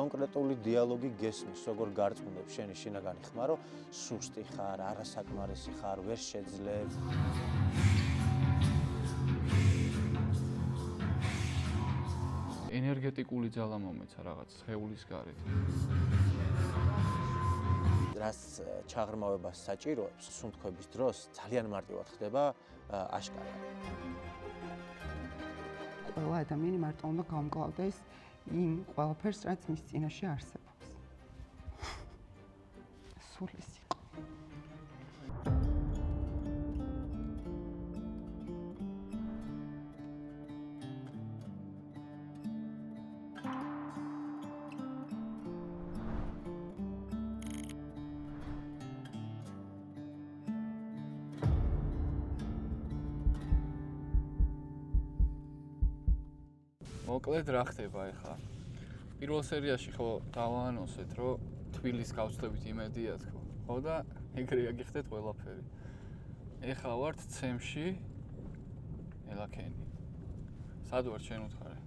კონკრეტული დიალოგი გესმის, როგორ გარწმუნებს შენი შინაგანი ხმა, რომ სუსტი ხარ, არასაკმარისი ხარ, ვერ შეძლებ. ენერგეტიკული ძალა მომეცა რაღაც სხეულის გარეთ. რაც ჩაღრმავებას საჭიროებს, სუნთქვების დროს ძალიან მარტივად ხდება აშკარა. ყველა ადამიანი მარტო უნდა გამკლავდეს იმ ყველაფერს, რაც მის წინაშე არსებობს. სულ ეს იყო. მოკლედ რა ხდება ახლა? პირველ სერიაში ხო დავაანონსეთ, რომ თბილის გავცდებით იმედია თქო. ხო და ეგრე აგიხდეთ ყველაფერი. ეხლა ვართ ცემში ელაქენი. სად ვარ შენ უთხარე?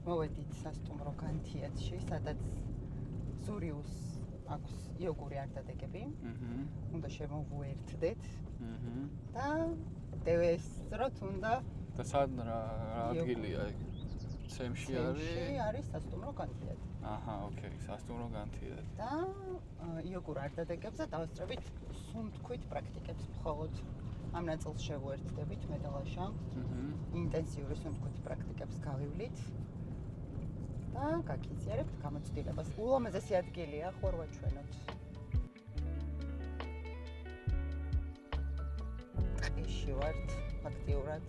მოვედით სასტუმრო განთიათში, სადაც ზურიუს აქვს იოგური არდადეგები. უნდა შემოვუერთდეთ. და დევესწროთ უნდა და სად რა ადგილია ეგ? ცემში არის სასტუმრო განთიადი. აჰა, ოკეი, სასტუმრო განთიადი. და იოგურ არდადეგებზე დავსწრებით სუნთქვით პრაქტიკებს მხოლოდ. ამ ნაწილს შევუერთდებით მე და ლაშა. ინტენსიური სუნთქვით პრაქტიკებს გავივლით. და გაგიზიარებთ გამოცდილებას. ულამაზესი ადგილია, ხო არ ვაჩვენოთ. ტყეში ვართ, ფაქტიურად.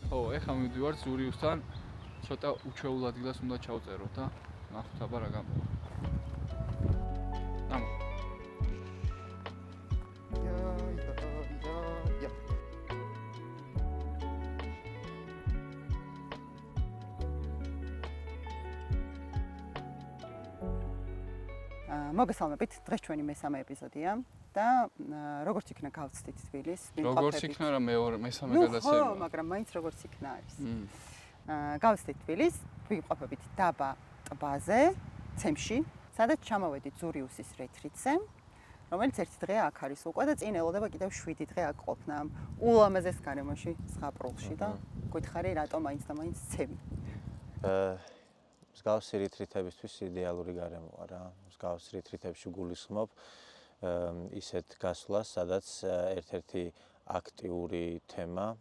ხო, ეხლა მივდივარ ზურიუსთან, ცოტა უჩვეულ ადგილას უნდა ჩავწეროთ და ნახოთ აბა რა გამოვა. ამ მოგესალმებით, დღეს ჩვენი მესამე ეპიზოდია და როგორც იქნა გავცდით თბილის, როგორც იქნა რა მესამე გადაცემა. ხო, მაგრამ მაინც როგორც იქნა არის. გავცდით თბილის, ვიმყოფებით დაბა ტბაზე, ცემში, სადაც ჩამოვედით ზურიუსის რეტრიტზე, რომელიც ერთი დღე აქ არის უკვე და წინ ელოდება კიდევ 7 დღე აქ ყოფნა ულამაზეს გარემოში, ზღაპრულში და გითხარი რატომ მაინც და მაინც ცემი. მსგავსი რეტრიტებისთვის იდეალური გარემოა რა. მსგავს რეტრიტებში გულისხმობ ისეთ გასვლას, სადაც ერთ-ერთი აქტიური თემა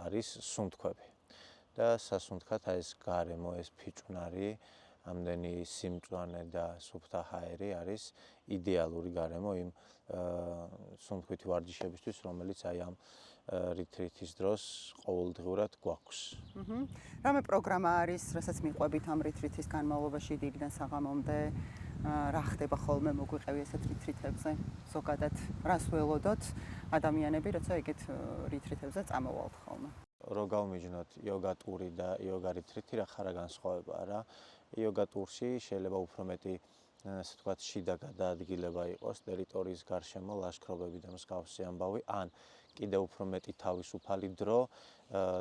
არის სუნთქვები. და სასუნთქად ეს გარემო, ეს ფიჭვნარი, ამდენი სიმწვანე და სუფთა ჰაერი არის იდეალური გარემო იმ სუნთქვითი ვარჯიშებისთვის, რომელიც აი ამ რეტრიტის დროს ყოველდღურად გვაქვს. რამე პროგრამა არის, რასაც მიყვებით ამ რეტრიტის განმავლობაში დილიდან საღამომდე? რა ხდება ხოლმე მოგვიყევი ესეთ რეტრიტებზე? ზოგადად რას ველოდოთ ადამიანები, როცა ეგეთ რეტრიტებზე წამოვალთ ხოლმე? რო გავმიჯნოთ იოგა ტური და იოგა რეტრიტი რა ხარა განსხვავებაა რა. იოგა ტურში შეიძლება უფრო მეტი ასე ვთქვათ შიდა გადაადგილება იყოს ტერიტორიის გარშემო, ლაშქრობები და მსგავსი ამბავი, ან კიდევ უფრო მეტი თავისუფალი დრო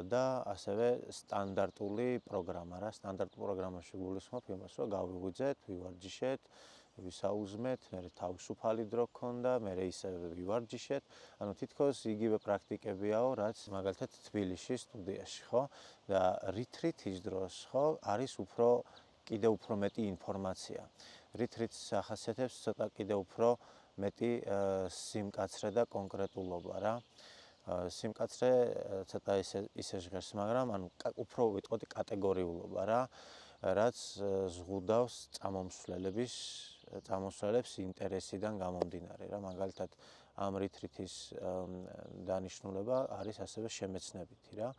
და ასევე სტანდარტული პროგრამა რა. სტანდარტულ პროგრამაში გულისხმობ იმას, რომ გავიღვიძეთ, ვივარჯიშეთ, ვისაუზმეთ, მერე თავისუფალი დრო გქონდა, მერე ისევე ვივარჯიშეთ. ანუ თითქოს იგივე პრაქტიკებიაო, რაც მაგალითად თბილისში სტუდიაში, ხო? და რეტრიტის დროს, ხო, არის კიდევ უფრო მეტი ინფორმაცია. რეტრიტს ახასიათებს ცოტა კიდევ უფრო მეტი სიმკაცრე და კონკრეტულობა რა. სიმკაცრე ცოტა ისე ჟღერს, მაგრამ ანუ უფრო ვიტყოდი კატეგორიულობა რა, რაც ზღუდავს წამომსვლელებს ინტერესიდან გამომდინარე რა. მაგალითად ამ რეტრიტის დანიშნულება არის ასევე შემეცნებითი რა.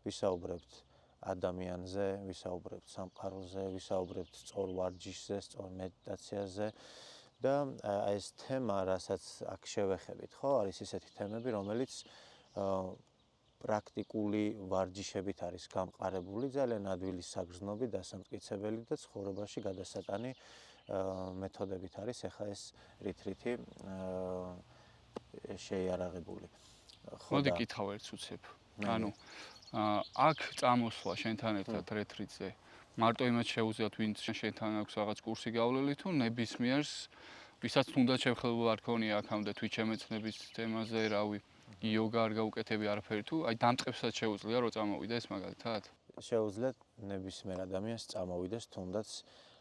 ვისაუბრებთ ადამიანზე, ვისაუბრებთ სამყაროზე, ვისაუბრებთ სწორ ვარჯიშზე, სწორ მედიტაციაზე და ეს თემა, რასაც აქ შევეხებით, ხო, არის ისეთი თემები, რომელიც პრაქტიკული ვარჯიშებით არის გამყარებული, ძალიან ადვილი საგრძნობი, დასამტკიცებელი და ცხოვრებაში გადასატანი მეთოდებით არის ახლა ეს რითრითი შეიარაღებული. მოდი კითხავ ერთ უცებ. ანუ აქ წამოსვლა შენთან ერთად რეთრიტზე მარტო იმას შეუძლიათ, ვინც შენთან აქვს რაღაც კურსი გავლილი თუ ნებისმიერს, ვისაც თუნდაც შეხება არ ქონია აქამდე თვითშემეცნების თემაზე, რავი, იოგა არ გაუკეთები არაფერი თუ აი დამწყებსაც შეუძლია რომ წამოვიდეს მაგალითად? შეუძლიათ ნებისმიერ ადამიანს წამოვიდეს თუნდაც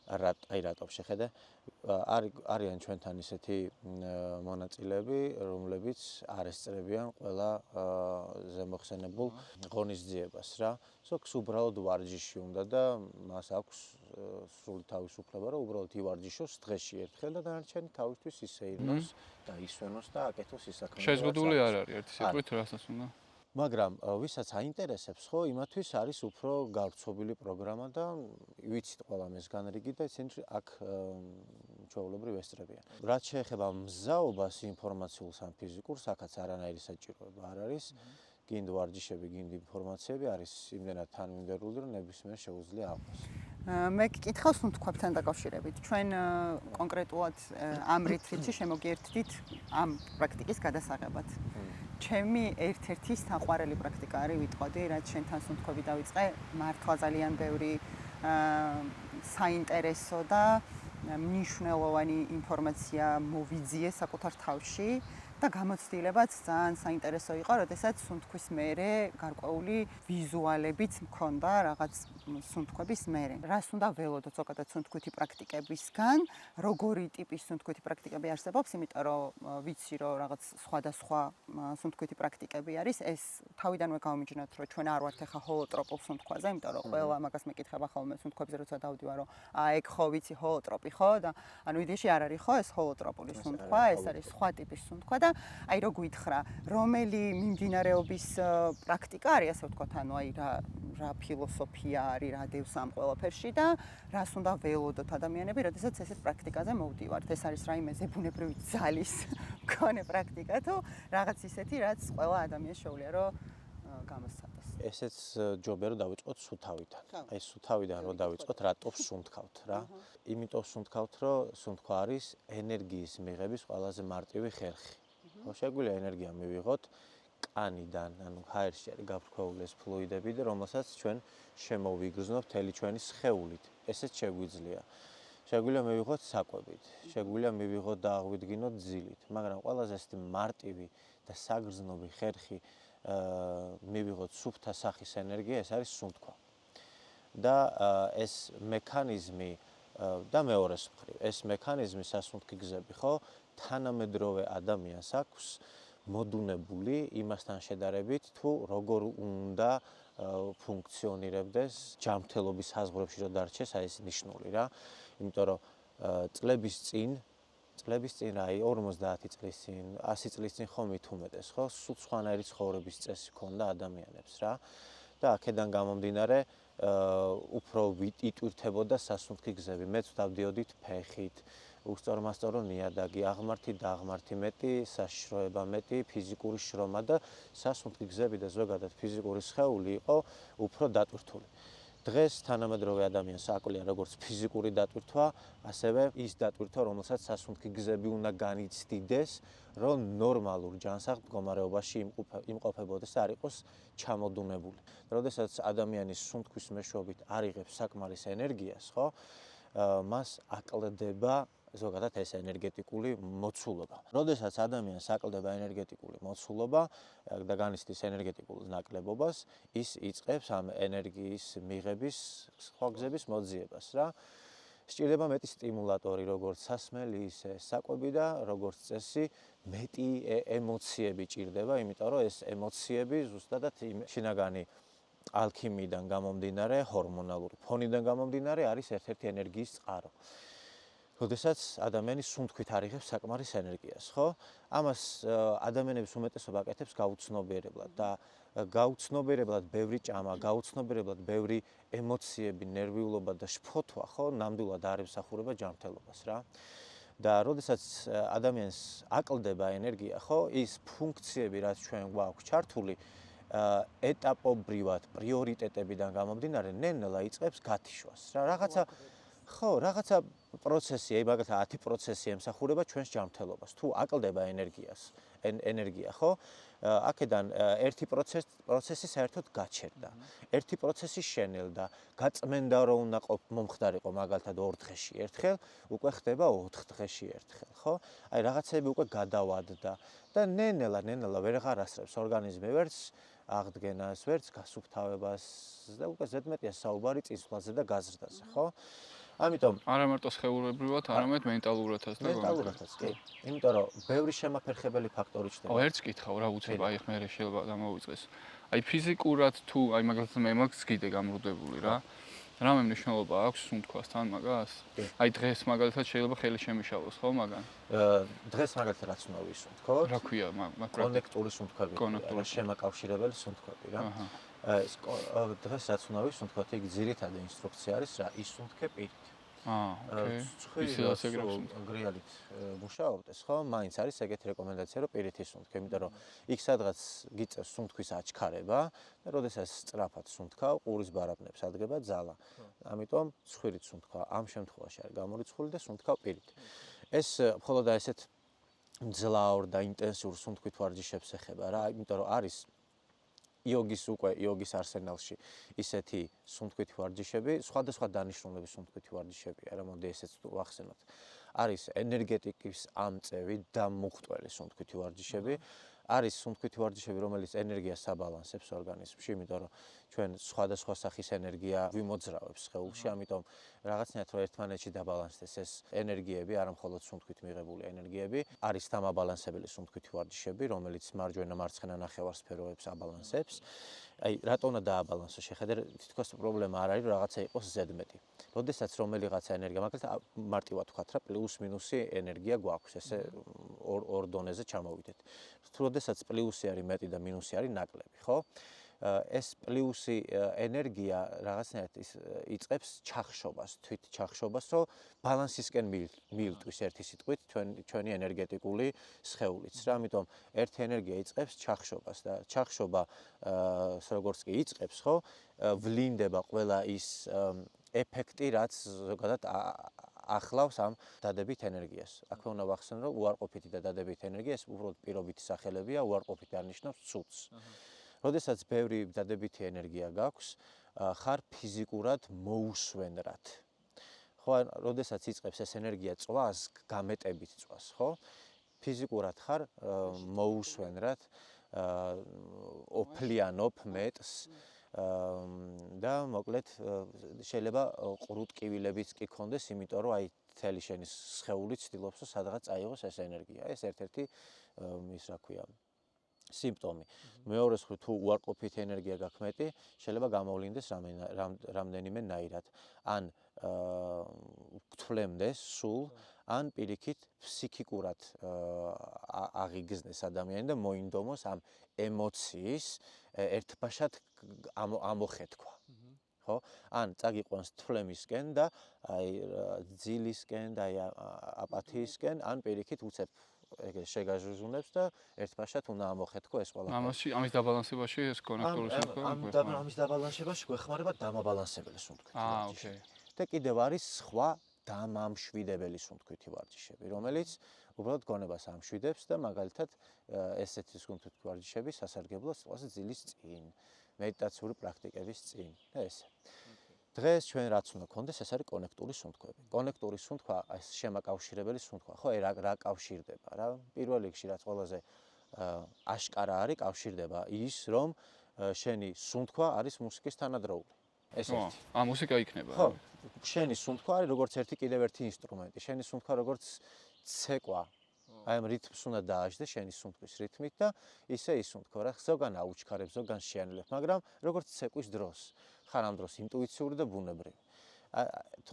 რატომ შეხედე არიან ჩვენთან ისეთი მონაწილეები, რომლებიც არ ესწრებიან ყველა ზემოხსენებულ ღონისძიებას რა. ზოგს უბრალოდ ვარჯიში უნდა და მას აქვს სრული თავისუფლება, რომ უბრალოდ ივარჯიშოს დღეში ერთხელ და დანარჩენი თავისთვის ისეირნოს და ისვენოს და აკეთოს ის საქმე. შეზღუდული არ არის ერთი სიტყვით რასაც უნდა. მაგრამ ვისაც აინტერესებს, ხო, იმათვის არის უფრო გავრცობილი პროგრამა და ვიცით ყველა მესგან რიგი და ისინი აქ ჩვეულებრივ ესწრებიან. რაც შეეხება მზაობას ინფორმაციულს ან ფიზიკურს, აქაც არანაირი საჭიროება არ არის. გინდ ვარჯიშები, გინდ ინფორმაციები არის იმდენად თანმიმდევრული, რომ ნებისმიერ შეუძლია აღვას. მე გკითხავს უთქვაფთან დაკავშირებით. ჩვენ კონკრეტულად ამ რიტრიტში შემოგიერთდით ამ პრაქტიკის გადასაღებად. ჩემი ერთ-ერთი საყვარელი პრაქტიკა არის ვიტყოდი, რაც შენთან სუნთქვები დავიწყე, მართლა ძალიან ბევრი საინტერესო და მნიშვნელოვანი ინფორმაცია მოვიძიე საკუთარ თავში და გამოცდილებაც ძალიან საინტერესო იყო, როდესაც სუნთქვის მერე გარკვეული ვიზუალებიც მქონდა რაღაც სუნთქვების მერე. რას უნდა ველოდოთ ზოგადად სუნთქვითი პრაქტიკებისგან, როგორი ტიპის სუნთქვითი პრაქტიკები არსებობს, იმიტომ რომ ვიცი რომ რაღაც სხვადასხვა სუნთქვითი პრაქტიკები არის. ეს თავიდანვე გავმიჯნოთ, რომ ჩვენ არ ვართ ახლა ჰოლოტროპულ სუნთქვაზე, იმიტომ რომ ყველა მაგას მეკითხება ხოლმე სუნთქვებზე, როცა დავდივარ, რომ ეგ ხო ვიცი ჰოლოტროპი ხო და ანუ იდეაში არ არის ხო ეს ჰოლოტროპული სუნთქვა, ეს არის სხვა ტიპის სუნთქვა და აი რო გითხრა, რომელი მიმდინარეობის პრაქტიკა არის, ასე ვთქვათ, ანუ აი რა ფილოსოფია არის, რა დევს ამ ყველაფერში და რას უნდა ველოდოთ ადამიანები, როდესაც ესეთ პრაქტიკაზე მოვდივართ. ეს არის რაიმე ზებუნებრივი ძალის მქონე პრაქტიკა თუ რაღაც ისეთი, რაც ყველა ადამიანს შეუძლია რომ გამოსცადოს. ესეც ჯობია რომ დავიწყოთ სუთავიდან. აი სუთავიდან რომ დავიწყოთ, რატო ვსუნთქავთ რა? იმიტომ ვსუნთქავთ, რომ სუნთქვა არის ენერგიის მიღების ყველაზე მარტივი ხერხი. ხო, შეგვიძლია ენერგია მივიღოთ კანიდან, ანუ ჰაერში არის გაფრქვეული ეს ფლუიდები და რომელსაც ჩვენ შემოვიგრძნობთ მთელი ჩვენი სხეულით. ესეც შეგვიძლია. შეგვიძლია მივიღოთ საკვებით, შეგვიძლია მივიღოთ და აღვიდგინოთ ძილით, მაგრამ ყველაზე ეს მარტივი და საგრძნობი ხერხი მივიღოთ სუფთა სახის ენერგია, ეს არის სუნთქვა. და ეს მექანიზმი და მეორეს მხრივ, ეს მექანიზმი სასუნთქი გზები, ხო, თანამედროვე ადამიანს აქვს მოდუნებული იმასთან შედარებით, თუ როგორ უნდა ფუნქციონირებდეს ჯანმრთელობის საზღვრებში რომ დარჩეს, აი ეს ნიშნული რა. იმიტომ რომ წლების წინ აი 50 წლის წინ, 100 წლის წინ ხომ მithumetes, ხო? სულ სხვანაირი ცხოვრების წესი ჰქონდა ადამიანებს რა. და აქედან გამომდინარე უფრო იტვირთებოდა სასუნთქი გზები. მეც დავდიოდით ფეხით, უსწორმასწორო ნიადაგი, აღმართი და აღმართი მეტი, საშიშროება მეტი, ფიზიკური შრომა და სასუნთქი გზები და ზოგადად ფიზიკური სხეული იყო უფრო დატვირთული. დღეს თანამედროვე ადამიანს აკლია როგორც ფიზიკური დატვირთვა, ასევე ის დატვირთვა, რომელსაც სასუნთქი გზები უნდა განიცდიდეს, რომ ნორმალურ ჯანსაღ მდგომარეობაში იმყოფებოდეს და არ იყოს ჩამოდუნებული. როდესაც ადამიანი სუნთქვის მეშვეობით არ იღებს საკმარის ენერგიას, ხო, მას აკლდება ზოგადად ეს ენერგეტიკული მოცულობა. როდესაც ადამიანს აკლდება ენერგეტიკული მოცულობა და განიცდის ენერგეტიკულ ნაკლებობას, ის იწყებს ამ ენერგიის მიღების სხვა გზების მოძიებას რა. სჭირდება მეტი სტიმულატორი, როგორც სასმელი, ისე საკვები და როგორც წესი, მეტი ემოციები ჭირდება, იმიტომ რომ ეს ემოციები ზუსტადად შინაგანი ალქიმიიდან გამომდინარე, ჰორმონალური ფონიდან გამომდინარე არის ერთ-ერთი ენერგიის წყარო. როდესაც ადამიანი სუნთქვით არ იღებს საკმარის ენერგიას, ხო? ამას ადამიანების უმეტესობა აკეთებს გაუცნობიერებლად და გაუცნობიერებლად ბევრი ჭამა, გაუცნობიერებლად ბევრი ემოციები, ნერვიულობა და შფოთვა, ხო, ნამდვილად არ ემსახურება ჯანმრთელობას რა. და როდესაც ადამიანს აკლდება ენერგია, ხო, ის ფუნქციები, რაც ჩვენ გვაქვს ჩართული, ეტაპობრივად პრიორიტეტებიდან გამომდინარე ნელ-ნელა იწყებს გათიშვას. რაღაცა პროცესი, მაგალითად 10 პროცესი ემსახურება ჩვენს ჯანმრთელობას. თუ აკლდება ენერგია, ხო? აქედან ერთი პროცესი საერთოდ გაჩერდა. ერთი პროცესი შენელდა, გაწმენდა რომ უნდა მომხდარიყო მაგალითად 2 დღეში ერთხელ, უკვე ხდება 4 დღეში ერთხელ, ხო? აი რაღაცები უკვე გადავადდა და ნელ-ნელა ვეღარ ასრებს ორგანიზმი ვერც აღდგენას, ვერც გასუფთავებას და უკვე ზედმეტია საუბარი წინსვლაზე და გაზრდაზე, ხო? ამიტომ არა მარტო სხეულებრივად, არამედ მენტალურადაც და მენტალურადაც, კი. იმიტომ რომ ბევრი შემაფერხებელი ფაქტორი ჩნდება. ერთს კითხავ რა უცებ აი ხმერე შეიძლება დამოვიწყეს. აი ფიზიკურად თუ აი მაგალითად მე მაქვს გიდე გამრუდებული რა. რამე მნიშვნელობა აქვს სუნთქვასთან მაგას? აი დღეს მაგალითად შეიძლება ხელი შემიშავოს ხო მაგან? დღეს მაგალითად რაც უნდა ვისუნთქო? რა ქვია მაგ კონექტური სუნთქვები, შემაკავშირებელი სუნთქვები რა. ეს დღეს რაც უნდა ვისუნთქოთ, იგი ძირითადი ინსტრუქცია არის რა, ისუნთქე პირით. ოკეი. გრიალით მუშაობდეს, ხო? მაინც არის ეგეთი რეკომენდაცია, რომ პირით ისუნთქე, იმიტომ რომ იქ სადღაც გიწევს სუნთქვის აჩქარება და როდესაც სწრაფად სუნთქავ, ყურის ბარაბნებს ადგება ძალა. ამიტომ ცხვირით სუნთქვა ამ შემთხვევაში არის გამორიცხული და სუნთქავ პირით. ეს მხოლოდ ესეთ მძლავრ და ინტენსიურ სუნთქვით ვარჯიშებს ეხება რა, იმიტომ რომ არის იოგის არსენალში ისეთი სუნთქვითი ვარჯიშები, სხვადასხვა დანიშნულების სუნთქვითი ვარჯიშებია რა, მოდი ესეც ვახსენოთ. არის ენერგეტიკის ამწევი და მუხტველი სუნთქვითი ვარჯიშები, არის სუნთქვითი ვარჯიშები, რომელიც ენერგიას აბალანსებს ორგანიზმში, იმიტომ რომ ჩვენ სხვადასხვა სახის ენერგია ვიმოძრავებს სხეულში, ამიტომ რაღაცნაირად რომ ერთმანეთში დაბალანსდეს ეს ენერგიები, არა მხოლოდ სუნთქვით მიღებული ენერგიები, არის დამაბალანსებელი სუნთქვითი ვარჯიშები, რომელიც მარჯვენა-მარცხენა ნახევარსფეროებს აბალანსებს. აი, რატო უნდა დააბალანსო? შეხედე, თითქოს პრობლემა არ არის, რომ რაღაცა იყოს ზედმეტი. როდესაც რომელიღაცა ენერგია, მაგალითად, მარტივად ვთქვათ რა, პლუს-მინუსი ენერგია გვაქვს, ესე ორ დონეზე ჩამოვიდეთ. როდესაც პლუსი არის მეტი და მინუსი არის ნაკლები, ხო? ეს პლუსი ენერგია რაღაცნაირად იწყებს ჩახშობას, თვით ჩახშობას, რომ ბალანსისკენ მიილტვის ერთი სიტყვით ჩვენი ენერგეტიკული სხეულიც რა, ამიტომ ერთი ენერგია იწყებს ჩახშობას და ჩახშობა როგორც კი იწყებს, ხო, ვლინდება ყველა ის ეფექტი, რაც ზოგადად ახლავს ამ დადებით ენერგიას. აქვე უნდა ვახსენო, რომ უარყოფითი და დადებით ენერგია ეს უბრალოდ პირობითი სახელებია, უარყოფითი არნიშნავს ცუდს. როდესაც ბევრი დადებითი ენერგია გაქვს, ხარ ფიზიკურად მოუსვენრად. ხო, როდესაც იწყებს ეს ენერგია წვას, გამეტებით წვას, ხო? ფიზიკურად ხარ მოუსვენრად, ოფლიანობ მეტს და მოკლედ შეიძლება ყრუტკივილებიც კი ქონდეს, იმიტომ რომ აი თელი შენი სხეული ცდილობს, რომ სადღაც წაიღოს ეს ენერგია. ეს ერთ-ერთი ის რა ქვია, სიმპტომი. მეორე მხრივ თუ უარყოფითი ენერგია გაქვს მეტი, შეიძლება გამოვლინდეს რამდენიმე ნაირად. ან გთვლემდეს სულ, ან პირიქით ფსიქიკურად აღიგზნეს ადამიანი და მოინდომოს ამ ემოციის ერთბაშად ამოხეთქვა. ხო? ან წაგიყვანს თვლემისკენ და აი ძილისკენ და აი აპათიისკენ, ან პირიქით უცებ ეგრე შეგაჟუჟუნებს და ერთბაშად უნდა ამოხეთქო ეს ყველაფერი. ამის დაბალანსებაში ეს კონექტორი სუნთქვა. ამის დაბალანსებაში გვეხმარება დამაბალანსებელი სუნთქვითი ვარჯიშები. ოკეი. და კიდევ არის სხვა დამამშვიდებელი სუნთქვითი ვარჯიშები, რომელიც უბრალოდ გონებას ამშვიდებს და მაგალითად ესეთი სუნთქვითი ვარჯიშები სასარგებლო სიტყვაზე ძილის წინ, მედიტაციური პრაქტიკების წინ და ესე. დღეს ჩვენ რაც უნდა გქონდეს, ეს არის კონექტური სუნთქვები. კონექტური სუნთქვა ეს შემაკავშირებელი სუნთქვა, ხო, რა კავშირდება რა? პირველ რიგში რაც ყველაზე აშკარა არის, კავშირდება ის, რომ შენი სუნთქვა არის მუსიკის თანადროული. ეს ერთი. მუსიკა იქნება. ხო, შენი სუნთქვა არის როგორც ერთი კიდევ ერთი ინსტრუმენტი. შენი სუნთქვა როგორც ცეკვა. აი ამ რითმს უნდა დააჯდე შენი სუნთქვის რითმით და ისე ისუნთქო რა, ზოგან აუჩქარებს, ზოგან შეანელებს, მაგრამ როგორც ცეკვის დროს, ხარ ამ დროს ინტუიციური და ბუნებრივი.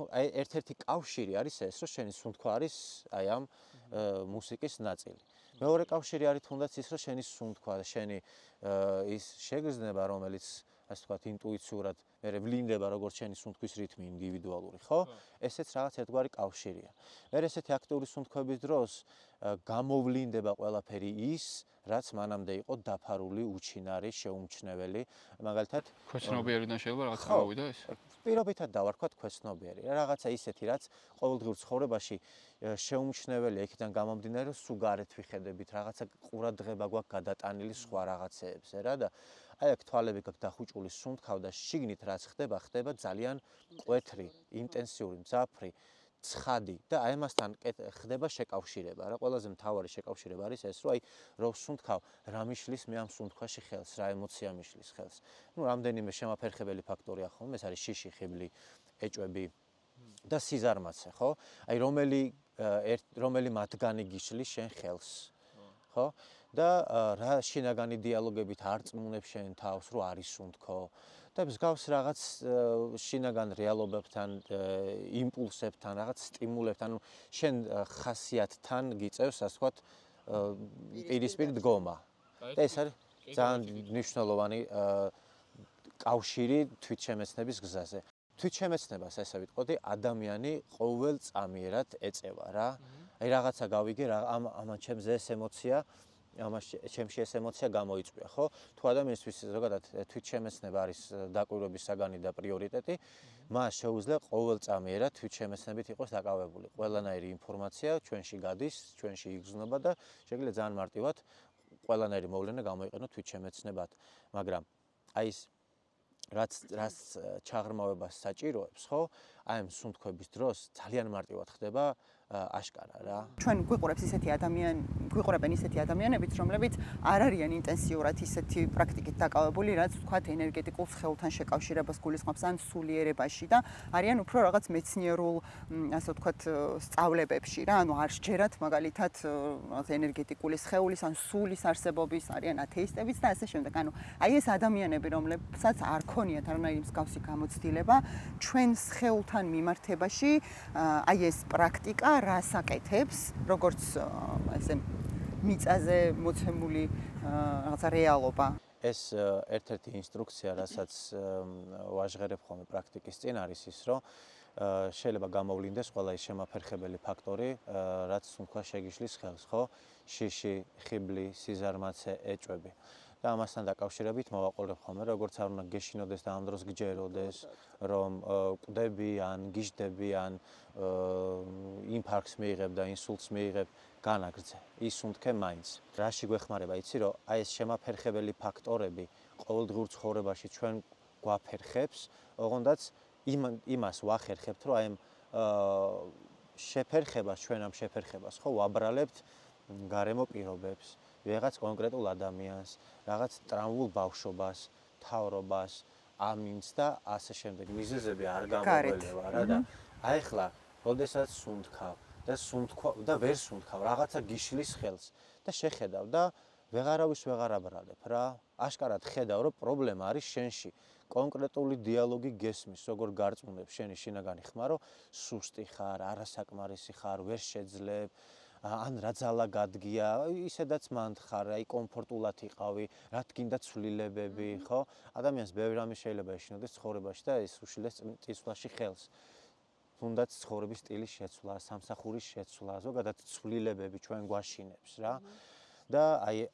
აი ერთ-ერთი კავშირი არის ეს, რომ შენი სუნთქვა არის აი ამ მუსიკის ნაწილი. მეორე კავშირი არის თუნდაც ის, რომ შენი სუნთქვა, შენი ის შეგრძნება, რომელიც ასე ვთქვათ, ინტუიციურად მე ვლინდება როგორც შენი სუნთქვის რითმი ინდივიდუალური, ხო? ესეც რაღაც ერთგვარი კავშირია. მე ესეთი აქტიური სუნთქვების დროს გამოვლინდება ყველაფერი ის, რაც მანამდე იყო დაფარული, უჩინარი, შეუმჩნეველი. მაგალითად, ქვეცნობიერიდან შეიძლება რაღაც გამოვიდა ეს? პირობითად დავარქვათ ქვეცნობიერი. რაღაცა ისეთი, რაც ყოველდღიურ ცხოვრებაში შეუმჩნეველია, იქიდან გამომდინარე, რომ სულ გარეთ ვიხედებით, რაღაცა ყურადღება გვაქვს გადატანილი სხვა რაღაცეებზე რა და აი აქ თვალები გაქვს დახუჭული სუნთქავ და შიგნით რაც ხდება ძალიან მკვეთრი, ინტენსიური, მძაფრი, ცხადი და აი ამასთან ხდება შეკავშირება რა. ყველაზე მთავარი შეკავშირება არის ეს, რომ აი რო ვსუნთქავ, რა მიშლის მე ამ სუნთქვაში ხელს, რა ემოცია მიშლის ხელს. ნუ რამდენიმე შემაფერხებელი ფაქტორია ხოლმე, ეს არის შიში, ხიბლი, ეჭვები და სიზარმაცე, ხო? აი რომელი მათგანი გიშლის შენ ხელს, ხო? და რა შინაგანი დიალოგებით არწმუნებ შენ თავს, რომ არის სუნთქო და მსგავს რაღაც შინაგან რეალობებთან, იმპულსებთან, რაღაც სტიმულებთან, ანუ შენ ხასიათთან გიწევს, ასე ვთქვათ, პირისპირ დგომა. და ეს არის ძალიან მნიშვნელოვანი კავშირი თვითშემეცნების გზაზე. თვითშემეცნებას ესე ვიტყოდი, ადამიანი ყოველწამიერად ეწევა რა. აი რაღაცა გავიგე, ამან ჩემზე ეს ემოცია ჩემში ეს ემოცია გამოიწვია, ხო? თუ ადამიანისთვის ზოგადად თვითშემეცნება არის დაკვირვების საგანი და პრიორიტეტი, მას შეუძლია ყოველწამიერად თვითშემეცნებით იყოს დაკავებული. ყველანაირი ინფორმაცია ჩვენში გადის, ჩვენში იგრძნობა და შეგვიძლია ძალიან მარტივად ყველანაირი მოვლენა გამოიყენოთ თვითშემეცნებად. მაგრამ აი ეს რაც ჩაღრმავებას საჭიროებს, ხო? აი ამ სუნთქვების დროს ძალიან მარტივად ხდება აშკარა რა. ჩვენ გვიყურებენ ისეთი ადამიანებიც, რომლებიც არ არიან ინტენსიურად ისეთი პრაქტიკით დაკავებული, რაც ვთქვათ ენერგეტიკულ სხეულთან შეკავშირებას გულისხმობს ან სულიერებაში და არიან უფრო რაღაც მეცნიერულ, ასე ვთქვათ, სწავლებებში რა, ანუ არ სჯერათ მაგალითად რაღაც ენერგეტიკული სხეულის ან სულის არსებობის, არიან ათეისტებიც და ასე შემდეგ. ანუ აი ეს ადამიანები, რომლებსაც არ ქონიათ არანაირი მსგავსი გამოცდილება, ჩვენ სხეულთან მიმართებაში აი ეს პრაქტიკა რას აკეთებს, როგორც ესე მიწაზე მოცემული რაღაცა რეალობა. ეს ერთ-ერთი ინსტრუქცია, რასაც ვაჟღერებ ხოლმე პრაქტიკის წინ არის ის, რომ შეიძლება გამოვლინდეს ყველა ის შემაფერხებელი ფაქტორი, რაც სუნთქვა შეგიშლის ხელს, ხო? შიში, ხიბლი, სიზარმაცე, ეჭვები. და ამასთან დაკავშირებით მოვაყოლებ ხოლმე, როგორც არ უნდა გეშინოდეს და ამ დროს გჯეროდეს, რომ კვდები ან გიჟდები ან ინფარქტს მიიღებ და ინსულტს მიიღებ, განაგრძე. ისუნთქე მაინც. რაში გვეხმარება, იცი რომ აი ეს შემაფერხებელი ფაქტორები ყოველდღიურ ცხოვრებაში ჩვენ გვაფერხებს, ოღონდაც იმას ვახერხებთ, რომ აი ამ შეფერხებას, ჩვენ ამ შეფერხებას ხო ვაბრალებთ გარემო პირობებს, ვიღაც კონკრეტულ ადამიანს, რაღაც ტრამვულ ბავშვობას, თავრობას, ამინს და ასე შემდეგ. მიზეზები არ გამოგველება რა და აი ხლა, როდესაც სუნთქავ და ვერ სუნთქავ, რაღაცა გიშლის ხელს და შეხედავ და ვეღარავის ვეღარ აბრალებ რა. აშკარად ხედავ, რომ პრობლემა არის შენში. კონკრეტული დიალოგი გესმის, როგორ გარწმუნებს შენი შინაგანი ხმა, რომ სუსტი ხარ, არასაკმარისი ხარ, ვერ შეძლებ, ან რა ძალა გადგია, ისედაც მანდ ხარ, აი კომფორტულად იყავი, რა თქინდა ცვლილებები, ხო? ადამიანს ბევრი რამე შეიძლება ეშინოდეს ცხოვრებაში და ეს უშილდეს წინსვლაში ხელს. თუნდაც ცხოვრების სტილის შეცვლა, სამსახურის შეცვლა, ზოგადად ცვლილებები ჩვენ გვაშინებს რა. და აი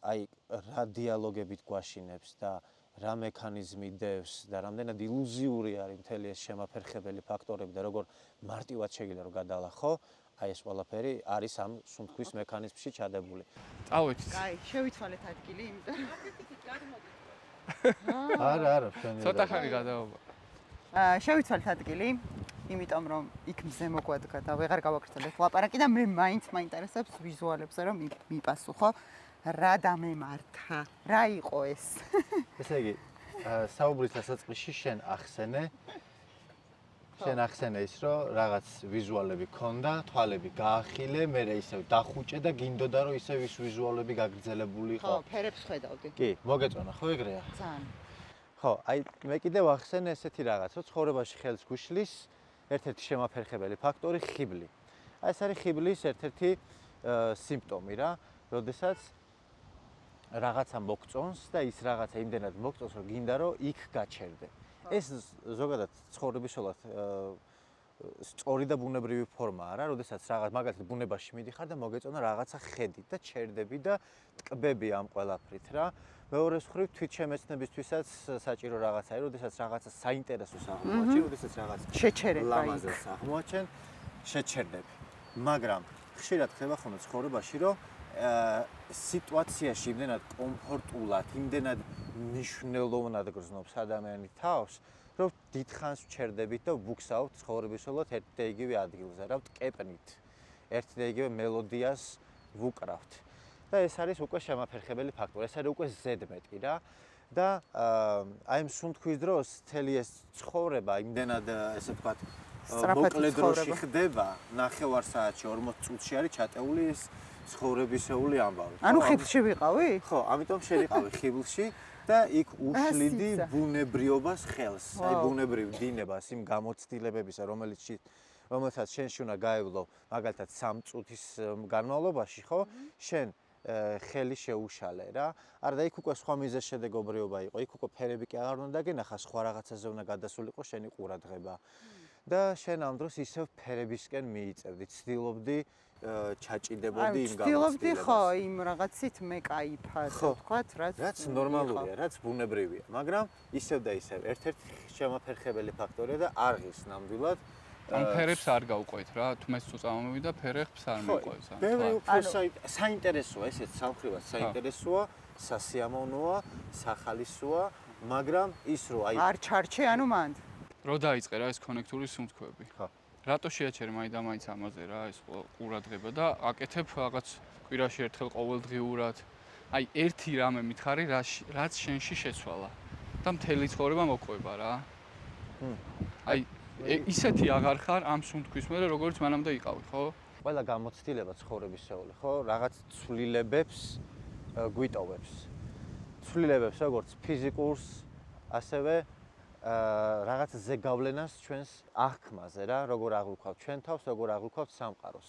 რა დიალოგებით გვაშინებს და რა მექანიზმი დევს და რამდენად ილუზიური არის მთელი ეს შემაფერხებელი ფაქტორები და როგორ მარტივად შეიძლება რომ გადალახო, აი ეს ყველაფერი არის ამ სუნთქვის მექანიზმში ჩადებული. წავეცით. კაი, შევიცვალეთ ადგილი, იმიტომ არა, შენ ცოტა ხანი გადაობა. შევიცვალეთ ადგილი, იმიტომ რომ იქ მზე მოგვადგა და ვეღარ გავაკეთებ ლაპარაკი და მე მაინც მაინტერესებს ვიზუალებზე რომ მიპასუხო. რა დამემართა? რა იყო ეს? ესე იგი, საუბრის დასაწყისში შენ ახსენე ის, რომ რაღაც ვიზუალები ქონდა, თვალები გაახილე, მე ისევ დახუჭე და გინდოდა რომ ისევ ის ვიზუალები გაგრძელებული იყო. ხო, ფერებს ხედავდი. კი, მოგეწონა, ხო ეგრეა? ძალიან. ხო, აი მე კიდევ ახსენე ესეთი რაღაც, რომ ცხოვრებაში ხელს გუშლის ერთ-ერთი შემაფერხებელი ფაქტორი ხიბლი. აი ეს არის ხიბლის ერთ-ერთი სიმპტომი რა, როდესაც რაღაცა მოგწონს და ის რაღაცა იმდენად მოგწონს, რომ გინდა რომ იქ გაჩერდე. ეს ზოგადად ცხოვრებისოლად სწორი და ბუნებრივი ფორმაა რა, როდესაც რაღაც მაგალითად ბუნებაში მიდიხარ და მოგეწონა რაღაცა ხედი და ჩერდები და ტკბები ამ ყველაფრით რა. მეორე მხრივ თვითშემეცნებისთვისაც საჭირო რაღაცაა, როდესაც რაღაცა საინტერესოს აღმოაჩენ, როდესაც რაღაც შეჩერება ლამაზებს აღმოაჩენ, შეჩერდები. მაგრამ ხშირად ხდება ხოლმე ცხოვრებაში, რომ სიტუაციაში იმდენად კომფორტულად, იმდენად მნიშვნელოვნად გრძნობს ადამიანი თავს, რომ დიდხანს ვჩერდებით და ვუგსავთ ცხოვრებისოლოთ ერთ და იგივე ადგილზე, რა ვტკეპნით. ერთ და იგივე მელოდიას ვუკრავთ. და ეს არის უკვე შემაფერხებელი ფაქტორი, ეს არის უკვე ზედმეტი რა. და აი ამ სუნთქვის დროს მთელი ეს ცხოვრება იმდენად ესე ვთქვათ მოკლე დროში ხდება, ნახევარ საათში 40 წუთში არის ჩატეული ეს ცხოვრებისეული ამბავი. ანუ ხიბლში ვიყავი? ხო, ამიტომ შევიყავი ხიბლში და იქ უშლიდი ბუნებრიობას ხელს, აი ბუნებრივ დინებას იმ გამოცდილებებისა, რომელსაც შენში უნდა გაევლო მაგალითად 3 წუთის განმავლობაში, ხო? შენ ხელი შეუშალე რა. არა და იქ უკვე სხვა მიზეზშედეგობრიობა იყო, იქ უკვე ფერები კი აღარ უნდა დაგენახა, სხვა რაღაცაზე უნდა გადასულიყო შენი ყურადღება. და შენ ამ დროს ისევ ფერებისკენ მიიწევდი, ცდილობდი ჩაჭიდებოდი იმ გამოცდილებას. ცდილობდი ხო იმ რაღაცით მეკაიფად, ვთქვათ, რაც ნორმალურია, რაც ბუნებრივია, მაგრამ ისევ და ისევ ერთ-ერთი შემაფერხებელი ფაქტორია და არღის ნამდვილად ამ ფერებს არ გავყვეთ რა, თუ მეც თუ წამოვიდა ფერებს არ მოყვევს. ბევრი უფრო საინტერესოა, ესეც სამხრივად საინტერესოა, სასიამოვნოა, სახალისოა, მაგრამ ის რო აი არ ჩარჩე, ანუ მანდ რო დაიწყე რა ეს კონექტური სუნთქვები. ხო. რატო შეაჩერე მაინც ამაზე რა ეს ყურადღება და აკეთებ რაღაც კვირაში ერთხელ ყოველდღიურად. აი ერთი რამე მითხარი, რაც შენში შეცვალა და მთელი ცხოვრება მოყვება რა. აი ისეთი აღარ ხარ ამ სუნთქვის მერე როგორც მანამდე იყავი, ხო? ყველა გამოცდილება ცხოვრებისეული, ხო? რაღაც ცვლილებებს გვიტოვებს. ცვლილებებს როგორც ფიზიკურს, ასევე რაღაც ზეგავლენას ჩვენს აღქმაზე რა, როგორ აღვიქვავთ ჩვენ თავს, როგორ აღვიქვავთ სამყაროს.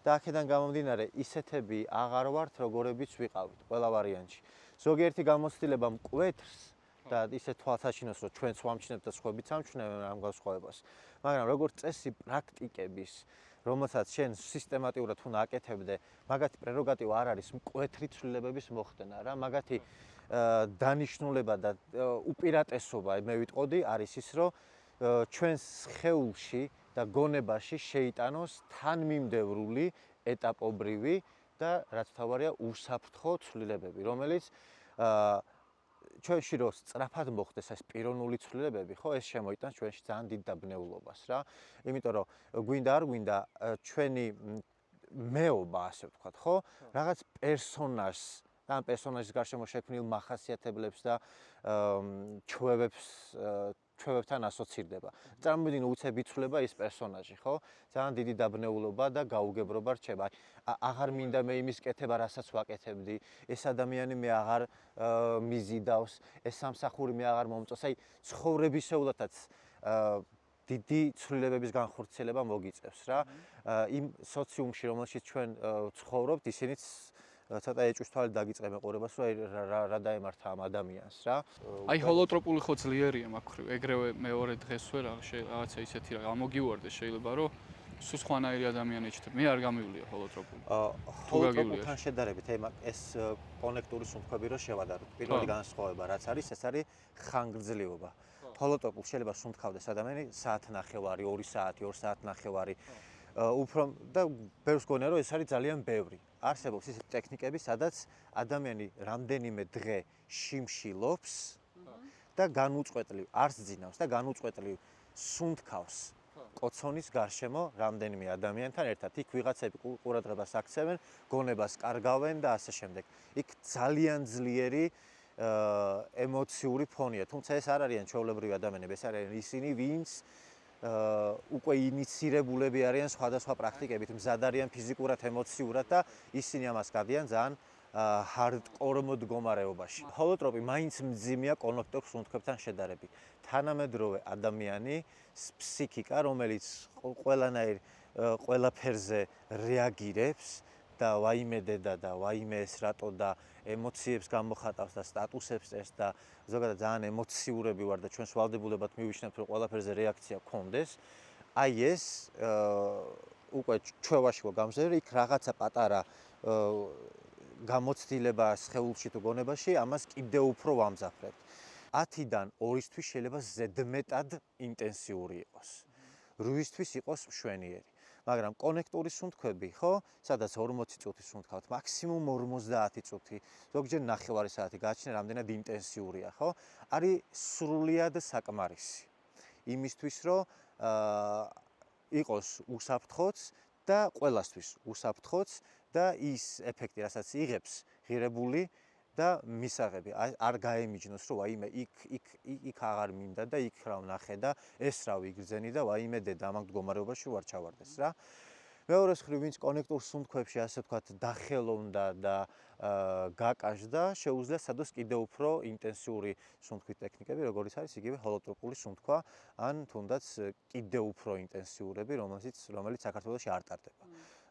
და აქედან გამომდინარე, ისეთები აღარ ვართ, როგორებიც ვიყავით ყველა ვარიანტში. ზოგიერთი გამოცდილება მკვეთრს და ისე თვალსაჩინოს, რომ ჩვენც ვამჩნევთ და სხვაებიც ამჩნევენ ამ განსხვავებას. მაგრამ როგორც წესი პრაქტიკების, რომელსაც შენ სისტემატიურად უნდა აკეთებდე, მაგათი პრეროგატივა არ არის მკვეთრი ცვლილებების მოხდენა რა, მაგათი დანიშნულება და უპირატესობა, მე ვიტყოდი, არის ის, რომ ჩვენს სხეულში და გონებაში შეიტანოს თანმიმდევრული, ეტაპობრივი და რაც თავარია, უსაფრთხო ცვლილებები, რომელიც ჩვენში რო სწრაფად მოხდეს ეს პიროვნული ცვლილებები, ხო, ეს შემოიტანს ჩვენში ძალიან დიდ დაბნეულობას რა. იმიტომ რომ გვინდა არ გვინდა ჩვენი მეობა, ასე ვთქვათ, ხო, რაღაც პერსონაჟს და ამ პერსონაჟის გარშემო შექმნილ მახასიათებლებს და ჩვევებთან ასოცირდება. წარმოვიდგინე უცებ იცვლება ის პერსონაჟი, ხო? ძალიან დიდი დაბნეულობა და გაუგებრობა რჩება. აღარ მინდა მე იმის კეთება, რასაც ვაკეთებდი. ეს ადამიანი მე აღარ მიზიდავს, ეს სამსახური მე აღარ მომწონს. აი, ცხოვრებისეულადაც დიდი ცვლილებების განხორციელება მოგიწევს რა. იმ სოციუმში, რომელშიც ჩვენ ცხოვრობთ, ისინიც ცოტა ეჭვის თვალით დაგიწყებენ ყურებას, რომ რა დაემართა ამ ადამიანს რა. აი ჰოლოტროპული ხო ძლიერია მაგხრივ, ეგრევე მეორე დღესვე რაღაცა ისეთი რა გამოგივარდეს შეიძლება რომ სულ სხვანაირი ადამიანი ეჩნდება. მე არ გამივლია ჰოლოტროპული. ჰოლოტროპულთან შედარებით ეს კონექტური სუნთქვები რო შევადაროთ. პირველი განსხვავება რაც არის, ეს არის ხანგრძლივობა. ჰოლოტროპულ შეიძლება სუნთქავდეს ადამიანი საათნახევარი, 2 საათი, 2 საათნახევარი. უფრო და ბევრს გონია რომ ეს არის ძალიან ბევრი. არსებობს ისეთი ტექნიკები, სადაც ადამიანი რამდენიმე დღე შიმშილობს და განუწყვეტლივ არს ძინავს და განუწყვეტლივ სუნთქავს კოცონის გარშემო რამდენიმე ადამიანთან ერთად. იქ ვიღაცები ყურადღებას აქცევენ, გონებას კარგავენ და ასე შემდეგ. იქ ძალიან ძლიერი ემოციური ფონია, თუმცა ეს არ არიან ჩვეულებრივი ადამიანები, ეს არიან ისინი, ვინც უკვე ინიცირებულები არიან სხვადასხვა პრაქტიკებით, მზად არიან ფიზიკურად, ემოციურად და ისინი ამას გადიან ძალიან ჰარდკორ მდგომარეობაში. ჰოლოტროპი მაინც მძიმეა კონექტორ სუნთქვებთან შედარებით. თანამედროვე ადამიანის ფსიქიკა, რომელიც ყველანაირ ყველაფერზე რეაგირებს და ვაიმე დედა და ვაიმე ეს რატო და ემოციებს გამოხატავს და სტატუსებს წერს და ზოგადად ძალიან ემოციურები ვარ და ჩვენს ვალდებულებად მივიჩნევთ რომ ყველაფერზე რეაქცია გქონდეს. აი ეს უკვე ჩვევაში ხო გამზრდელი, იქ რაღაცა პატარა გამოცდილება სხეულში თუ გონებაში ამას კიდევ უფრო ვამძაფრებთ. 10-დან 2-ისთვის შეიძლება ზედმეტად ინტენსიური იყოს. 8-ისთვის იყოს მშვენიერი. მაგრამ კონექტური სუნთქვები, ხო, სადაც 40 წუთი სუნთქავთ, მაქსიმუმ 50 წუთი, ზოგჯერ ნახევარი საათი გააჩნია რამდენად ინტენსიურია, ხო? არის სრულიად საკმარისი. იმისთვის, რომ იყოს უსაფრთხოც და ყველასთვის უსაფრთხოც და ის ეფექტი, რასაც იღებს ღირებული და მისაღები არ გაემიჯნოს, რომ ვაიმე იქ აღარ მინდა და იქ რა ვნახე და ეს რა ვიგრძენი და ვაიმე დედა ამ მდგომარეობაში ვარ ჩავარდეს რა. მეორე მხრივ, ვინც კონექტურ სუნთქვებში ასე ვთქვათ დახელოვნდა და გაკაშდა, შეუძლია სადოს კიდევ უფრო ინტენსიური სუნთქვის ტექნიკები, როგორიც არის იგივე ჰოლოტროპული სუნთქვა, ან თუნდაც კიდევ უფრო ინტენსიურები, რომელიც საქართველოში არ ტარდება.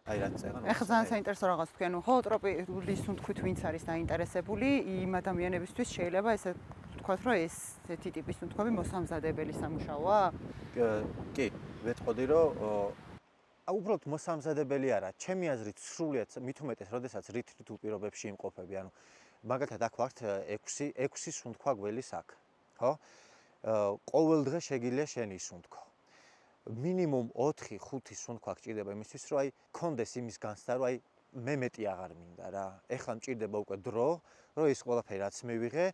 აი რაც წეგან. ეხლა ძალიან საინტერესო რაღაც თქვენ, ჰოლოტროპული სუნთქვით ვინც არის დაინტერესებული, იმ ადამიანებისთვის შეიძლება ესე ვთქვათ, რომ ესეთი ტიპის სუნთქვები მოსამზადებელი სამუშაოა? კი, ვეტყოდი, რომ უბრალოდ მოსამზადებელი არა, ჩემი აზრით სრულიად მით უმეტეს, როდესაც რითრით უპირობებში იმყოფები, ანუ მაგალითად აქ ვართ 6 სუნთქვა გველის აქ, ხო? ყოველ დღე შეგიძლია შენი სუნთქო. მინიმუმ 4-5 სუნთქვა გჭირდება იმისთვის, რომ აი კონდეს იმის განცდა, რომ აი მე მეტი აღარ მინდა რა. ეხლა მჭირდება უკვე დრო, რომ ის ყველაფერი რაც მივიღე,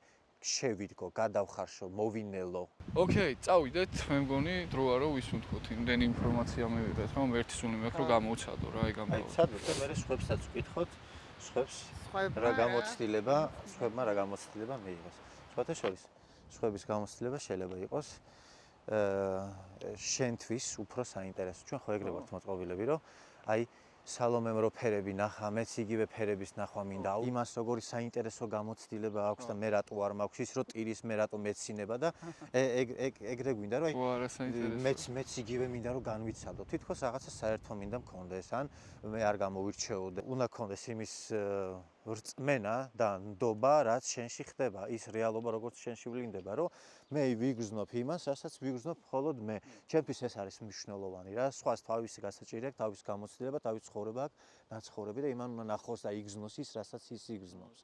შევიდგო, გადავხარშო, მოვინელო. ოკეი, წავიდეთ, მე მგონი დროა რომ ვისუნთქოთ. იმდენი ინფორმაცია მივიღეთ, რომ ერთი სუნი მაქვს რომ გამოვცადო რა, აი აი გამოვცადო. ცადოთ და მე სხვებსაც ვკითხოთ, სხვებს რა გამოცდილება მიიღოს. სხვათა შორის, სხვების გამოცდილება შეიძლება იყოს შენთვის უფრო საინტერესო. ჩვენ ხო ეგრე ვართ მოწყობილები, რომ აი სალომემ რო ფერები ნახა, მეც იგივე ფერების ნახვა მინდა. იმას როგორი საინტერესო გამოცდილება აქვს და მე რატო არ მაქვს ის, რომ ტირის მე რატო მეცინება და ეგრე გვინდა, რომ აი მეც იგივე მინდა რომ განვიცადო. თითქოს რაღაცა საერთო მინდა მქონდეს, ან მე არ გამოვირჩეოდე. უნდა მქონდეს იმის რწმენა და ნდობა, რაც შენში ხდება, ის რეალობა როგორც შენში ვლინდება, რომ მე ვიგრძნობ იმას, რასაც ვიგრძნობ მხოლოდ მე. ჩემთვის ეს არის მნიშვნელოვანი რა. სხვას თავისი გასაჭირი აქვს, თავის გამოცდილება, თავის ცხოვრება აქვს, ნაცხოვრები და იმან უნდა ნახოს და იგრძნოს ის, რასაც ის იგრძნობს.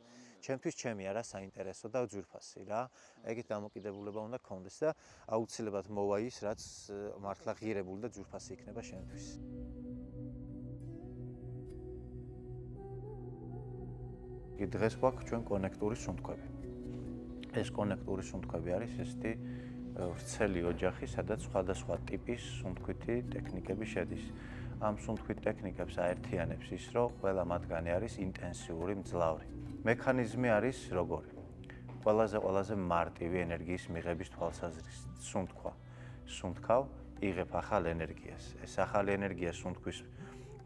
ჩემთვის ჩემი არა საინტერესო და ძვირფასი რა. ეგეთ დამოკიდებულება უნდა გქონდეს და აუცილებლად მოვა ის, რაც მართლა ღირებული და ძვირფასი იქნება შენთვის. დღეს გვაქვს ჩვენ კონექტური სუნთქვები. ეს კონექტური სუნთქვები არის ესეთი ვრცელი ოჯახი, სადაც სხვადასხვა ტიპის სუნთქვითი ტექნიკები შედის. ამ სუნთქვით ტექნიკებს აერთიანებს ის, რომ ყველა მათგანი არის ინტენსიური, მძლავრი. მექანიზმი არის როგორი? ყველაზე მარტივი ენერგიის მიღების თვალსაზრისით სუნთქვა. სუნთქავ, იღებ ახალ ენერგიას. ეს ახალი ენერგია სუნთქვის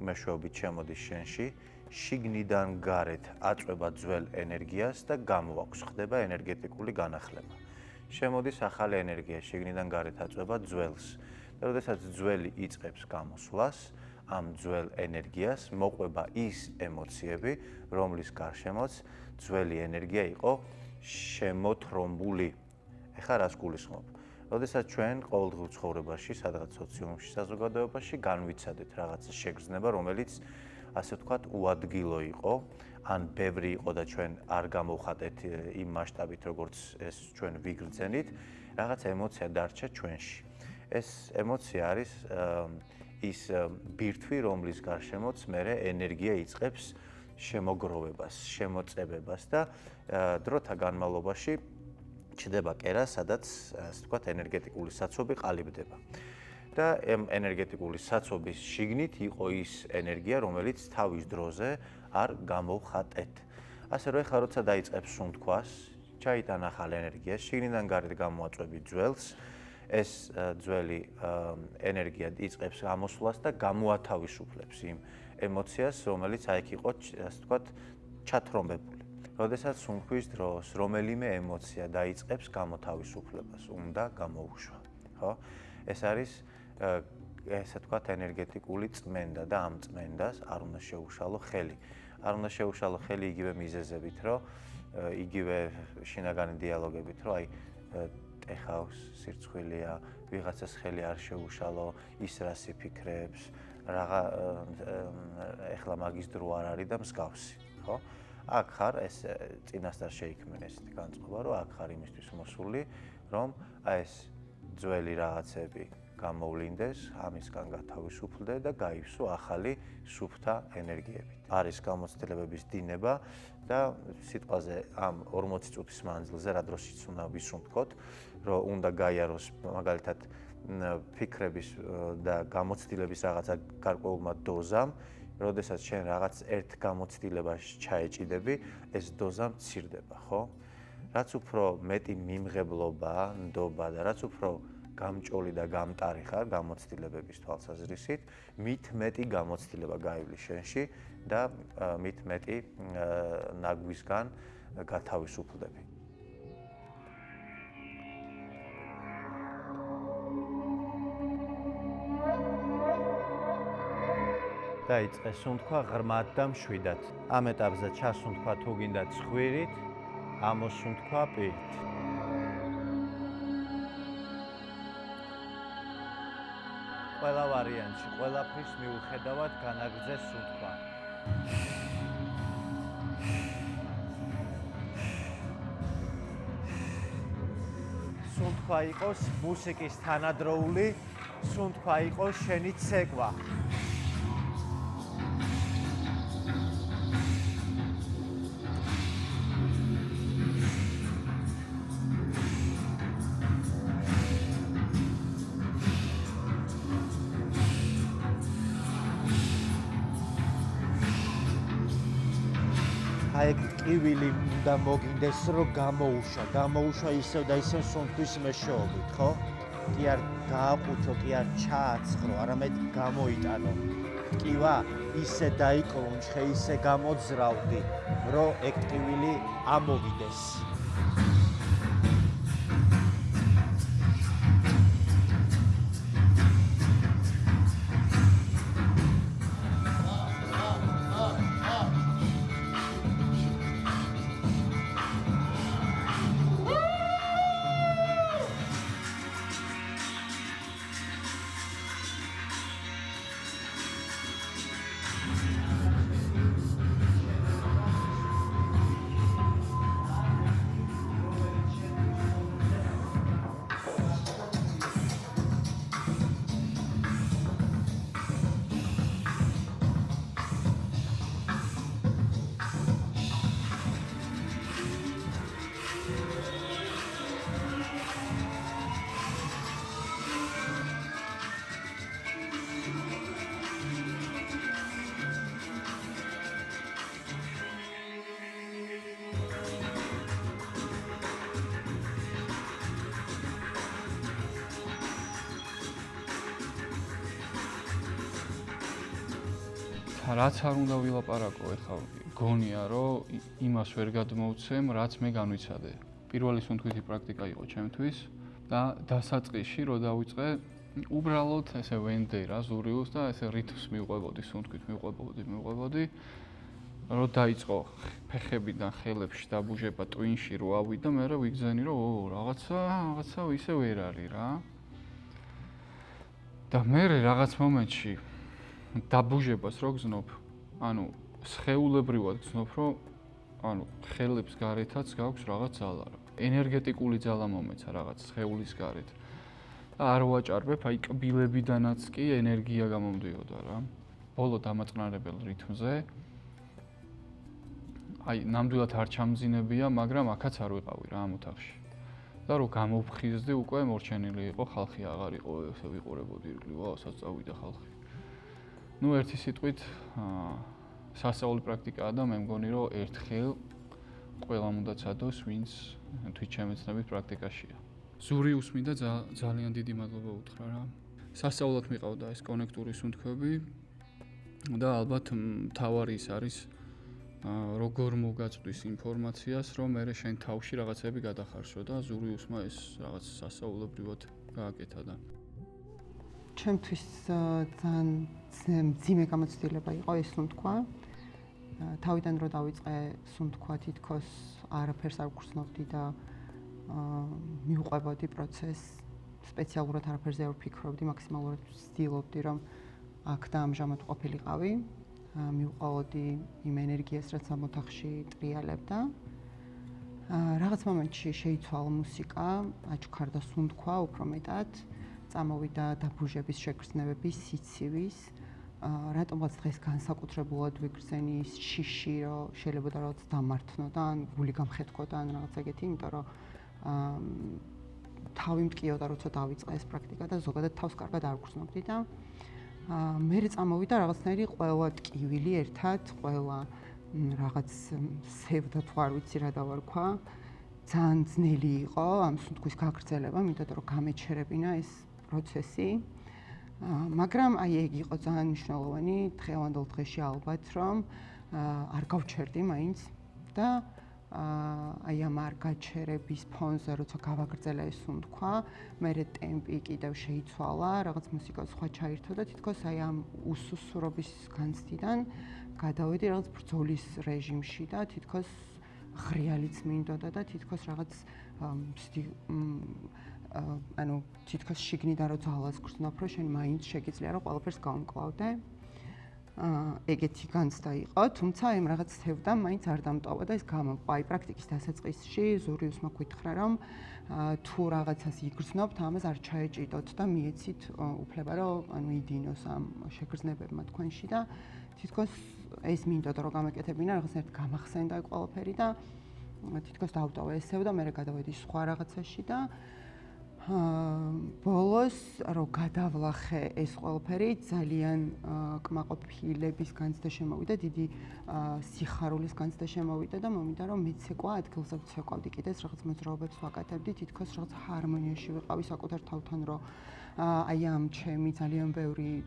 მეშვეობით შემოდის შენში. შიგნიდან გარეთ აწვება ძველ ენერგიას და გამოაქვს, ხდება ენერგეტიკული განახლება. შემოდის ახალი ენერგია, შიგნიდან გარეთ აწვება ძველს. და როდესაც ძველი იწყებს გამოსვლას, ამ ძველ ენერგიას მოყვება ის ემოციები, რომლის გარშემოც ძველი ენერგია იყო შემოთრომბული. ეხლა რას გულისხმობ? როდესაც ჩვენ ყოველდღიურ ცხოვრებაში, სადღაც სოციუმში, საზოგადოებაში განვიცადეთ რაღაცა შეგრძნება, რომელიც ასე ვთქვათ, უადგილო იყო, ან ბევრი იყო და ჩვენ არ გამოვხატეთ იმ მასშტაბით, როგორც ეს ჩვენ ვიგრძენით, რაღაცა ემოცია დარჩა ჩვენში. ეს ემოცია არის ის ბირთვი, რომლის გარშემოც მერე ენერგია იწყებს შემოგროვებას, შემოწებებას და დროთა განმავლობაში ჩდება კერა, სადაც ასე ვთქვათ, ენერგეტიკული საცობი ყალიბდება. და ამ ენერგეტიკული საცობის შიგნით იყო ის ენერგია, რომელიც თავის დროზე არ გამოვხატეთ. ასე რომ ეხლა როცა დაიწყებს სუნთქვას, ჩაიტან ახალ ენერგიას, შიგნიდან გარეთ გამოაწვევი ძველს, ეს ძველი ენერგია იწყებს გამოსვლას და გამოათავისუფლებს იმ ემოციას, რომელიც აიქ იყო, ასე ვთქვათ, ჩათრომბებული. როდესაც სუნთქვის დროს რომელიმე ემოცია დაიწყებს გამოთავისუფლებას, უნდა გამოუშვა, ხო? ეს არის ესე ვთქვათ, ენერგეტიკული წმენდა და ამ წმენდას არ უნდა შეუშალო ხელი. არ უნდა შეუშალო ხელი იგივე მიზეზებით, რომ იგივე შინაგანი დიალოგებით, რომ აი ტეხავს, სირცხვილია, ვიღაცას ხელი არ შეუშალო, ის რას იფიქრებს, რაღა ეხლა მაგის დრო არ არის და მსგავსი, ხო? აქ ხარ ეს წინასწარ შეიქმნა ესეთი განწყობა, რომ აქ ხარ იმისთვის მოსული, რომ აი ეს ძველი რაღაცები გამოვლინდეს, ამისგან გათავისუფლდე და გაივსო ახალი სუფთა ენერგიებით. არის გამოცდილებების დინება და სიტყვაზე ამ 40 წუთის მანძილზე რა დროშიც უნდა ვისუნთქოთ, რომ უნდა გაიაროს მაგალითად ფიქრების და გამოცდილების რაღაცა გარკვეულმა დოზამ, როდესაც შენ რაღაც ერთ გამოცდილებას ჩაეჭიდები, ეს დოზა მცირდება, ხო? რაც უფრო მეტი მიმღებლობა, ნდობა და რაც უფრო გამჭოლი და გამტარი ხარ გამოცდილებების თვალსაზრისით, მით მეტი გამოცდილება გაივლის შენში და მით მეტი ნაგვისგან გათავისუფლდები. დაიწყე სუნთქვა ღრმად და მშვიდად. ამ ეტაპზე ჩასუნთქვა თუ გინდათ ცხვირით, ამოსუნთქვა პირით. ყველა ვარიანტში, ყველაფრის მიუხედავად განაგრძეს სუნთქვა. სუნთქვა იყოს მუსიკის თანადროული, სუნთქვა იყოს შენი ცეკვა. აი ტკივილი უნდა მოგინდეს რომ გამოუშვა ისევ და ისევ სუნთქვის მეშვეობით, ხო? კი არ გააყუჩო, კი არ ჩააცხრო, არამედ გამოიტანო. ტკივა ისე დაიკლონჩხე, ისე გამოძრავდი, რომ ეგ ტკივილი ამოვიდეს. რაც არ უნდა ვილაპარაკო, ეხლა გონია, რომ იმას ვერ გადმოვცემ, რაც მე განვიცადე. პირველი სუნთქვითი პრაქტიკა იყო ჩემთვის და დასაწყისში რო დავიწყე, უბრალოდ ესე ვენდე რა ზურიულს და ესე რითმს მივყვებოდი, სუნთქვით მივყვებოდი, რომ დაიწყო ფეხებიდან ხელებში დაბუჟება ტვინში რო ავიდა, მე რა ვიგზენი, რომ რაღაცა ისე ვერ არის რა. და მე რაღაც მომენტში დაბუჟებას რო გზნობ, ანუ სხეულებრივად გზნობ, რომ ანუ ხელებს გარეთაც გაქვს რაღაც ძალა. ენერგეტიკული ძალა მომეცა რაღაც სხეულის გარეთ. და არ ვაჭარბებ, აი კბილებიდანაც კი ენერგია გამომდიოდა რა. ბოლო დამაწყნარებელ რითმზე. აი ნამდვილად არ ჩამძინებია, მაგრამ აქაც არ ვიყავი რა ამ ოთახში. და რო გამოვხიზდი, უკვე მორჩენილი იყო ხალხი, აღარ იყო ესე ვიყურებოდი ირგვლივ, ასაც წავიდა ხალხი. ნუ ერთი სიტყვით სასწაული პრაქტიკაა და მე მგონი რომ ერთხელ ყველამ უნდა ცადოს, ვინც თვითშემეცნებით პრაქტიკაშია. ზური უსმინდა ძალიან დიდი მადლობა უთხრა რა. სასწაულად მიყავდა ეს კონექტური სუნთქვები და ალბათ მთავარი ის არის როგორ მოგაწვდის ინფორმაციას, რომ მე შენ თავში რაღაცები გადახარშო და ზური უსმა ეს რაღაც სასწაულებრივად გააკეთა და ჩემთვის ძალიან მძიმე გამოცდილება იყო ეს თქვა. თავიდან რო დავიწყე თქვა თითქოს არაფერს არ ვგრძნობდი და მიუყვებოდი პროცესს. სპეციალურად არაფერზე არ ვფიქრობდი, მაქსიმალურად ვცდილობდი რომ აქ და ამჟამად ყოფილიყავი. მივყავდი იმ ენერგიას, რაც ამ ოთახში ტრიალებდა. რაღაც მომენტში შეიცვალა მუსიკა, აჩქარდა თქვა უფრო მეტად. წამოვიდა დაბუჟების შეგრძნებების, სიცივის. რატომღაც დღეს განსაკუთრებულად ვიგრძენი ის შიში, რომ შეიძლება და რაღაც დამართნოდა, ან გული გამხეთქოდა, ან რაღაც ეგეთი, იმიტომ რომ თავი მტკიოდა, როცა დავიწყე ეს პრაქტიკა და ზოგადად თავს კარგად არ ვგრძნობდი და მე წამოვიდა რაღაცნაირი ყველა ტკივილი ერთად, ყველა რაღაც სევდა თუ არ ვიცი რა დავარქვა. ძალიან ძნელი იყო ამ თქვის გაგრძელება, იმიტომ რომ გამეჩერებინა ეს პროცესი. მაგრამ აი ეგ იყო ძალიან მნიშვნელოვანი დღევანდელ დღეში ალბათ, რომ არ გავჩერდი მაინც და აი ამ არ გაჩერების ფონზე როცა გავაგრძელა ეს თქვა, მე ტემპი კიდევ შეიცვალა, რაღაც მუსიკა სხვა ჩაირთო და თითქოს აი ამ უსუსურობის განცდიდან გადავედი რაღაც ბრძოლის რეჟიმში და თითქოს ღრიალიც მინდოდა და თითქოს რაღაც ანუ თითქოს შიგნიდან რო ძალას გრძნობ, რომ შენ მაინც შეგიძლია რომ ყველაფერს გავმკლავდე. ეგეთი განცდა იყო, თუმცა იმ რაღაც თევდა მაინც არ დამტოვა და ეს გამოვყვა. აი პრაქტიკის დასაწყისში ზურიუსმა გითხრა, რომ თუ რაღაცას იგრძნობთ, ამას არ ჩაეჭიდოთ და მიეცით უფლება, რომ ანუ იდინოს ამ შეგრძნებებმა თქვენში და თითქოს ეს მინდოდა რომ გამეკეთებინა, რაღაცნაირად გამახსენდა ყველაფერი და თითქოს დავტოვა ეს თევდა, მე გადავედი სხვა რაღაცაში და ბოლოს რო გადავლახე ეს ყველაფერი ძალიან კმაყოფილების განცდა შემოვიდა, დიდი სიხარულის განცდა შემოვიდა და მომიდა რომ მეცეკვა ადგილზე ვცეკვავდი კიდეც რაღაც მოძრაობებს ვაკეთებდი, თითქოს რაღაც ჰარმონიაში ვიყავი საკუთარ თავთან, რომ აი ამ ჩემი ძალიან ბევრი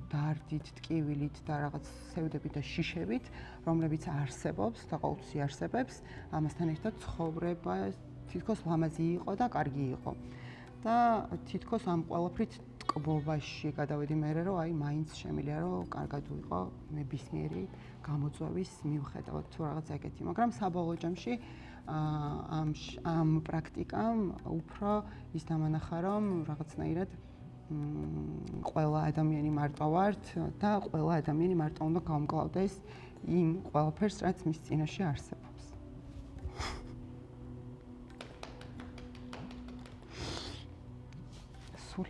დარდით, ტკივილით და რაღაც სევდებით და შიშებით, რომლებიც არსებობს და ყოველთვის არსებობს, ამასთან ერთად ცხოვრება თითქოს ლამაზი იყო და კარგი იყო. და თითქოს ამ ყველაფრით ტკბობაში გადავედი მე, რომ აი მაინც შემიძლია რომ კარგად ვიყო ნებისმიერი გამოწვევის მიუხედავად თუ რაღაც ეგეთი, მაგრამ საბოლოო ჯამში ამ პრაქტიკამ უფრო ის დამანახა, რომ რაღაცნაირად ყველა ადამიანი მარტო ვართ და ყველა ადამიანი მარტო უნდა გავმკლავდეს იმ ყველაფერს, რაც მის წინაშე არსებობს. სულ